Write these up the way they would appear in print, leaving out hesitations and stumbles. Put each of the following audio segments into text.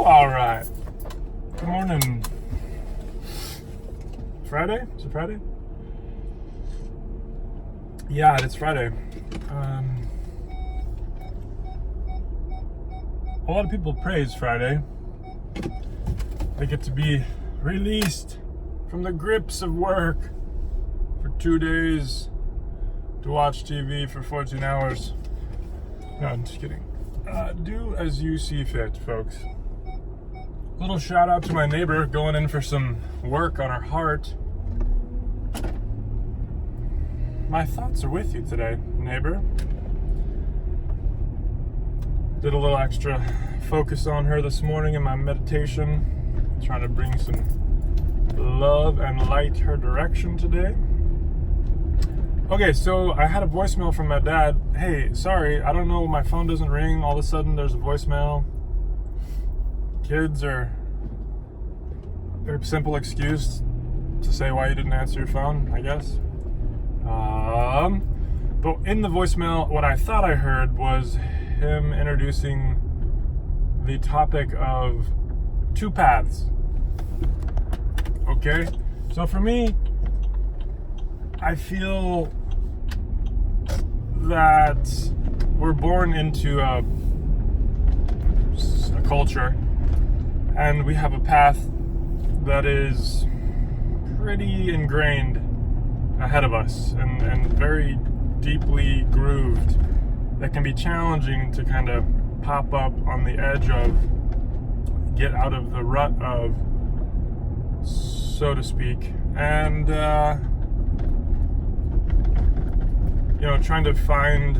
All right. Good morning. Friday? Is it Friday? Yeah, it's Friday. A lot of people praise Friday. They get to be released from the grips of work for 2 days to watch TV for 14 hours. No, I'm just kidding. Do as you see fit, folks. Little shout out to my neighbor going in for some work on her heart. My thoughts are with you today, neighbor. Did a little extra focus on her this morning in my meditation, trying to bring some love and light her direction today. Okay, so I had a voicemail from my dad. Hey, sorry, I don't know, my phone doesn't ring. All of a sudden there's a voicemail. Kids are a simple excuse to say why you didn't answer your phone, I guess. But in the voicemail, what I thought I heard was him introducing the topic of two paths. Okay? So for me, I feel that we're born into a culture, and we have a path that is pretty ingrained ahead of us and very deeply grooved, that can be challenging to kind of pop up on the edge of, get out of the rut of, so to speak, and trying to find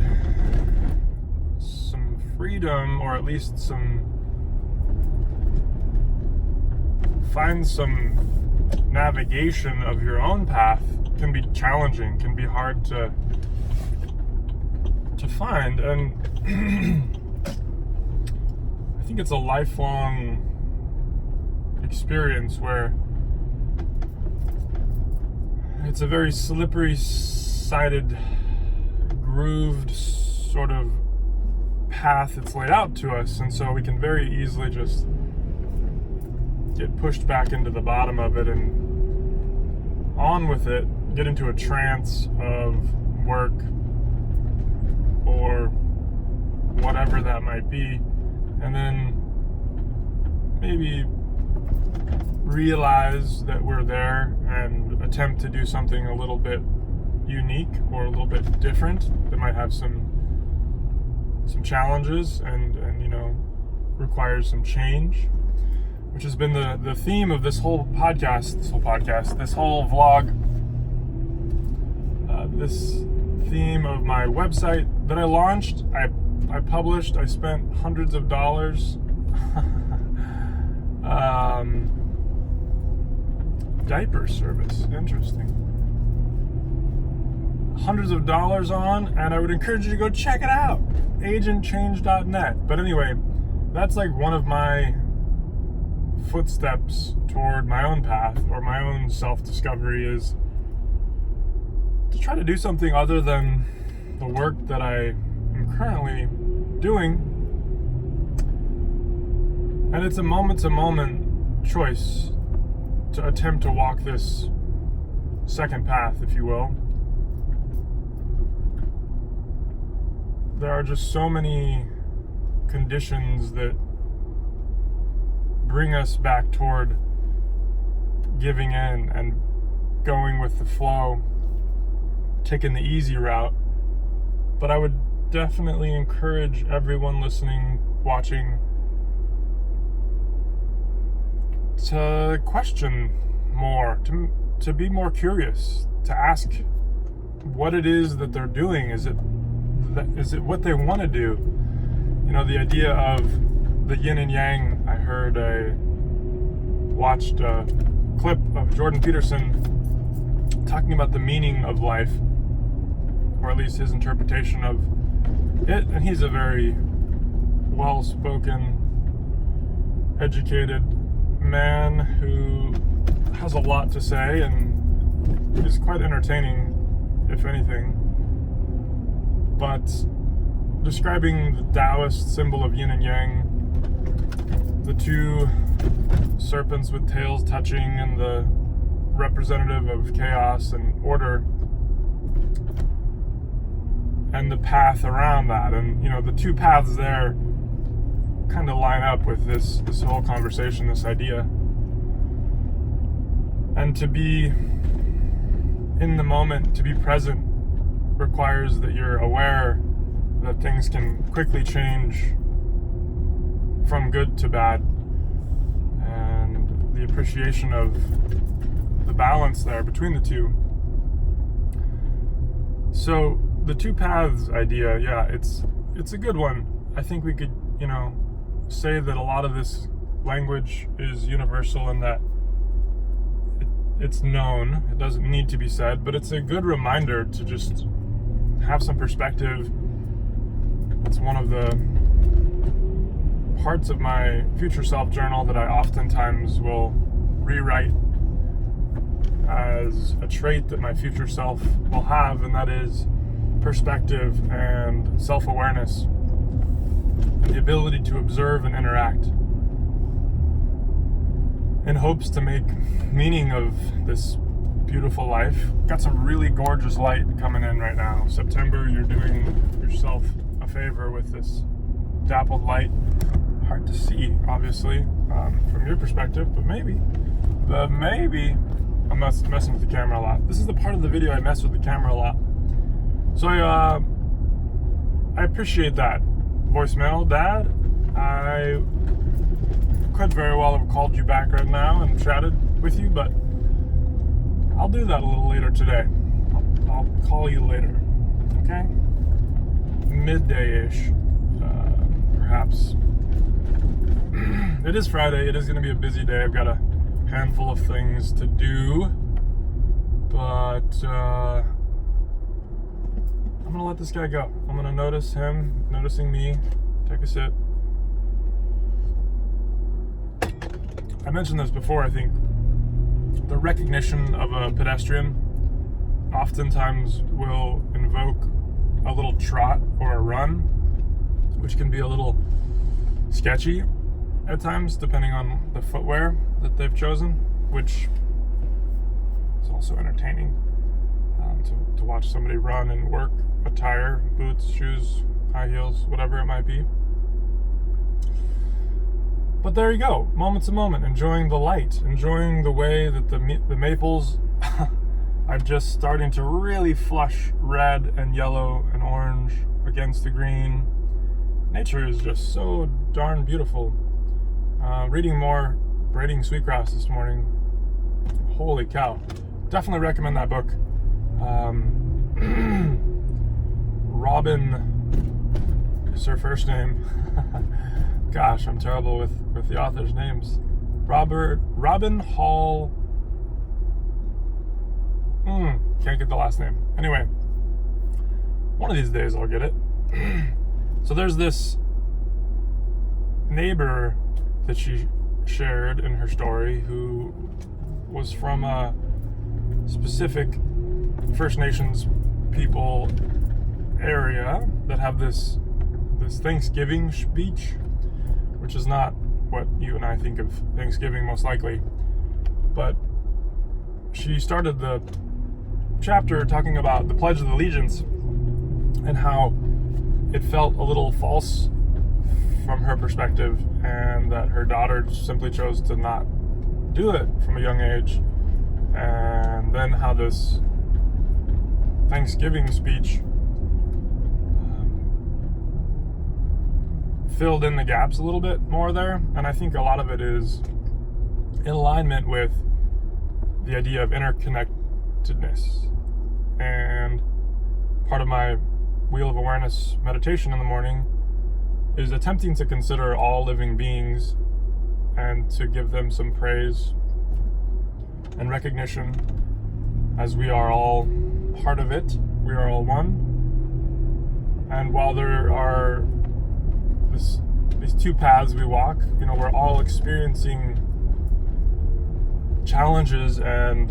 some freedom, or at least find some navigation of your own path can be challenging, can be hard to find. And I think it's a lifelong experience where it's a very slippery sided, grooved sort of path that's laid out to us, and so we can very easily just get pushed back into the bottom of it and on with it, get into a trance of work or whatever that might be, and then maybe realize that we're there and attempt to do something a little bit unique or a little bit different that might have some challenges and requires some change, which has been the theme of this whole podcast, this whole vlog, this theme of my website that I launched, I published, I spent hundreds of dollars, diaper service, interesting, hundreds of dollars on, and I would encourage you to go check it out, agentchange.net. But anyway, that's like one of my footsteps toward my own path or my own self-discovery, is to try to do something other than the work that I am currently doing. And it's a moment-to-moment choice to attempt to walk this second path, if you will. There are just so many conditions that bring us back toward giving in and going with the flow, taking the easy route. But I would definitely encourage everyone listening, watching, to question more, to be more curious, to ask what it is that they're doing. Is it what they want to do? The idea of the yin and yang. I watched a clip of Jordan Peterson talking about the meaning of life, or at least his interpretation of it, and he's a very well-spoken, educated man who has a lot to say and is quite entertaining, if anything. But describing the Taoist symbol of yin and yang the two serpents with tails touching and the representative of chaos and order, and the path around that. And the two paths there kind of line up with this whole conversation, this idea. And to be in the moment, to be present, requires that you're aware that things can quickly change from good to bad, and the appreciation of the balance there between the two. So the two paths idea, yeah, it's a good one. I think we could, say that a lot of this language is universal and that it's known. It doesn't need to be said, but it's a good reminder to just have some perspective. It's one of the parts of my future self journal that I oftentimes will rewrite as a trait that my future self will have, and that is perspective and self-awareness, and the ability to observe and interact in hopes to make meaning of this beautiful life. Got some really gorgeous light coming in right now. September, you're doing yourself a favor with this dappled light. Hard to see, obviously, from your perspective, but maybe I'm messing with the camera a lot. This is the part of the video I mess with the camera a lot. So I appreciate that voicemail, Dad. I could very well have called you back right now and chatted with you, but I'll do that a little later today. I'll call you later, okay? Midday-ish, perhaps. It is Friday. It is going to be a busy day. I've got a handful of things to do, but I'm going to let this guy go. I'm going to notice him, noticing me, take a sip. I mentioned this before, I think. The recognition of a pedestrian oftentimes will invoke a little trot or a run, which can be a little sketchy at times, depending on the footwear that they've chosen, which is also entertaining to watch somebody run in work attire, boots, shoes, high heels, whatever it might be. But there you go, moment to moment, enjoying the light, enjoying the way that the maples are just starting to really flush red and yellow and orange against the green. Nature is just so darn beautiful. Reading more Braiding Sweetgrass this morning. Holy cow. Definitely recommend that book. Robin is her first name. Gosh, I'm terrible with the author's names. Robin Hall. Can't get the last name. Anyway, one of these days I'll get it. So there's this neighbor that she shared in her story who was from a specific First Nations people area that have this Thanksgiving speech, which is not what you and I think of Thanksgiving most likely. But she started the chapter talking about the Pledge of Allegiance and how it felt a little false from her perspective, and that her daughter simply chose to not do it from a young age. And then how this Thanksgiving speech filled in the gaps a little bit more there. And I think a lot of it is in alignment with the idea of interconnectedness. And part of my Wheel of Awareness meditation in the morning is attempting to consider all living beings and to give them some praise and recognition, as we are all part of it. We are all one. And while there are these two paths we walk, we're all experiencing challenges and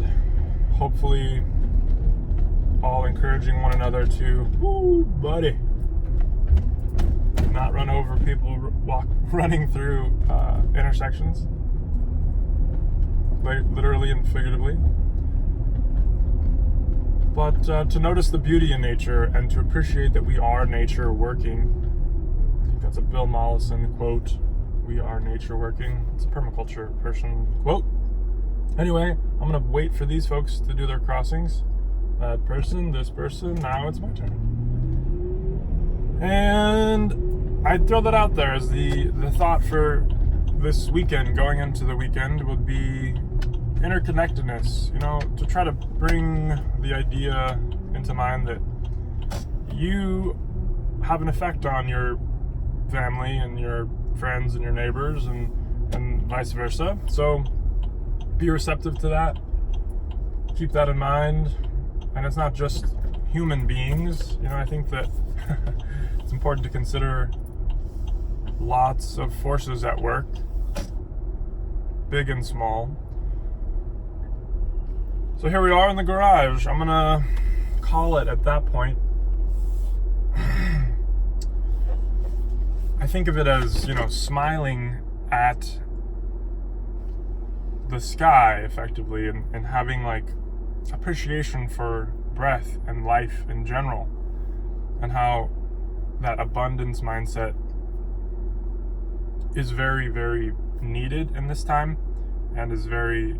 hopefully all encouraging one another to, not run over people running through intersections, literally and figuratively. But to notice the beauty in nature and to appreciate that we are nature working. I think that's a Bill Mollison quote. We are nature working. It's a permaculture person quote. Anyway, I'm gonna wait for these folks to do their crossings. That person, this person, now it's my turn. And I'd throw that out there as the thought for this weekend, going into the weekend, would be interconnectedness, to try to bring the idea into mind that you have an effect on your family and your friends and your neighbors and vice versa. So be receptive to that. Keep that in mind. And it's not just human beings. I think that it's important to consider lots of forces at work, big and small. So here we are in the garage. I'm gonna call it at that point. I think of it as, smiling at the sky effectively and having appreciation for breath and life in general, and how that abundance mindset is very, very needed in this time and is very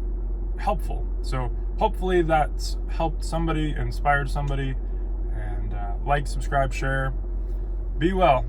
helpful. So hopefully that's helped somebody, inspired somebody, and like, subscribe, share. Be well.